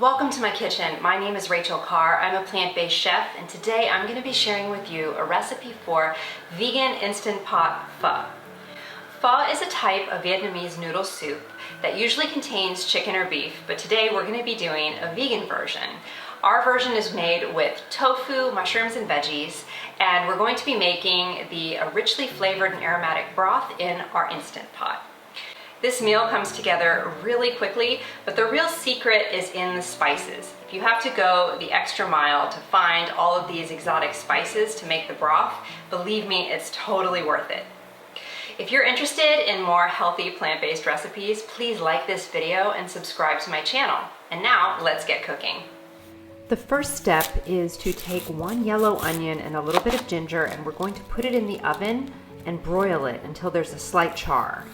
Welcome to my kitchen. My name is Rachel Carr. I'm a plant-based chef, and today I'm going to be sharing with you a recipe for vegan Instant Pot Pho. Pho is a type of Vietnamese noodle soup that usually contains chicken or beef, but today we're going to be doing a vegan version. Our version is made with tofu, mushrooms, and veggies, and we're going to be making the richly flavored and aromatic broth in our Instant Pot. This meal comes together really quickly, but the real secret is in the spices. If you have to go the extra mile to find all of these exotic spices to make the broth, believe me, it's totally worth it. If you're interested in more healthy plant-based recipes, please like this video and subscribe to my channel. And now, let's get cooking. The first step is to take one yellow onion and a little bit of ginger, and we're going to put it in the oven and broil it until there's a slight char.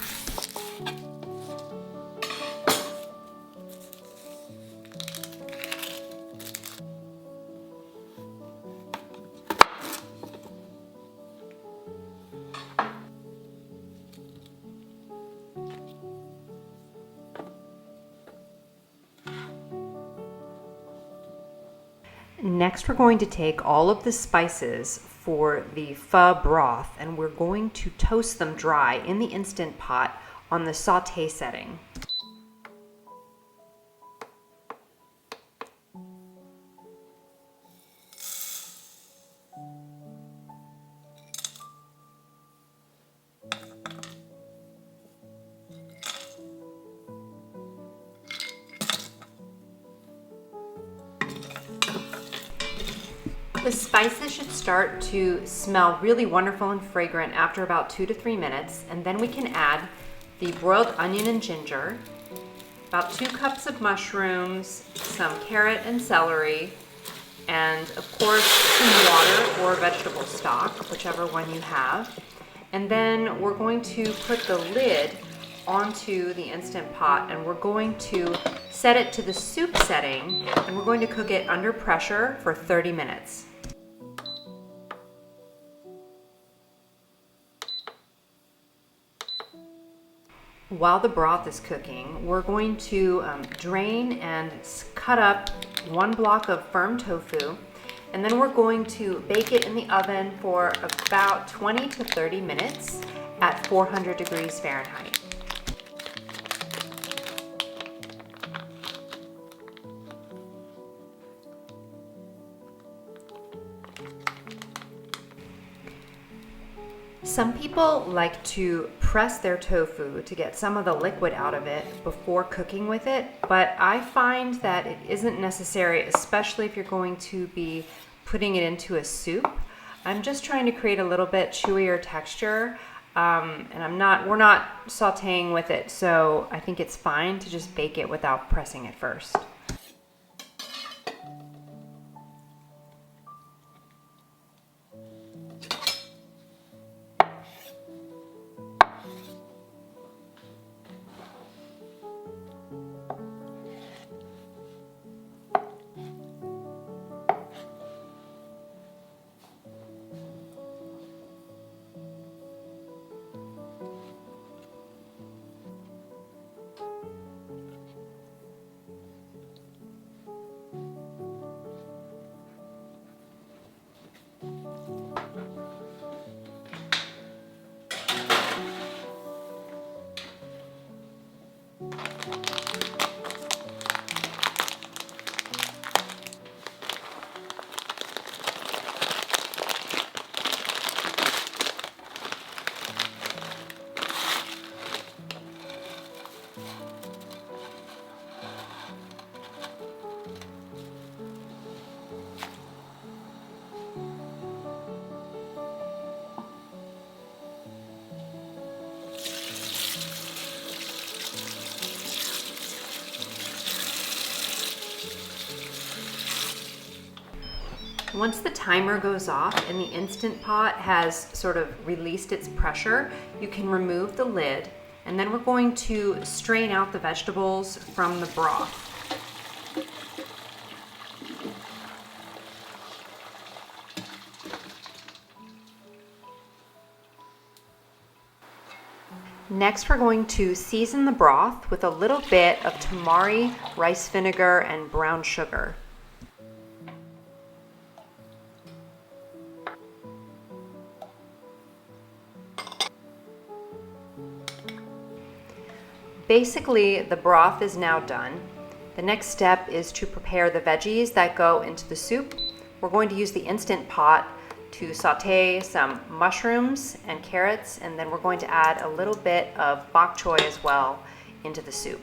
Next, we're going to take all of the spices for the pho broth and we're going to toast them dry in the Instant Pot on the sauté setting. The spices should start to smell really wonderful and fragrant after about 2 to 3 minutes, and then we can add the broiled onion and ginger, about 2 cups of mushrooms, some carrot and celery, and of course some water or vegetable stock, whichever one you have. And then we're going to put the lid onto the Instant Pot and we're going to set it to the soup setting and we're going to cook it under pressure for 30 minutes. While the broth is cooking, we're going to drain and cut up 1 block of firm tofu, and then we're going to bake it in the oven for about 20 to 30 minutes at 400 degrees Fahrenheit. Some people like to press their tofu to get some of the liquid out of it before cooking with it, but I find that it isn't necessary, especially if you're going to be putting it into a soup. I'm just trying to create a little bit chewier texture, and we're not sauteing with it, so I think it's fine to just bake it without pressing it first. Once the timer goes off and the Instant Pot has sort of released its pressure, you can remove the lid, and then we're going to strain out the vegetables from the broth. Next, we're going to season the broth with a little bit of tamari, rice vinegar, and brown sugar. Basically, the broth is now done. The next step is to prepare the veggies that go into the soup. We're going to use the Instant Pot to saute some mushrooms and carrots, and then we're going to add a little bit of bok choy as well into the soup.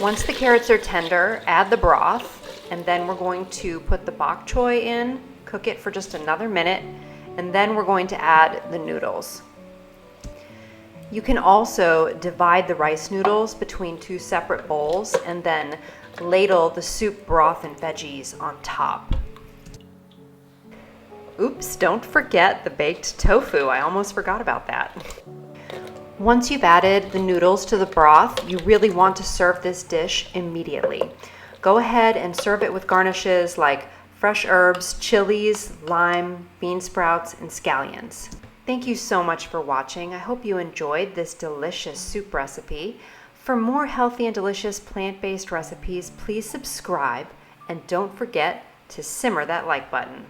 Once the carrots are tender, add the broth, and then we're going to put the bok choy in, cook it for just another minute, and then we're going to add the noodles. You can also divide the rice noodles between two separate bowls and then ladle the soup broth and veggies on top. Oops, don't forget the baked tofu. I almost forgot about that. Once you've added the noodles to the broth, you really want to serve this dish immediately. Go ahead and serve it with garnishes like fresh herbs, chilies, lime, bean sprouts, and scallions. Thank you so much for watching. I hope you enjoyed this delicious soup recipe. For more healthy and delicious plant-based recipes, please subscribe and don't forget to simmer that like button.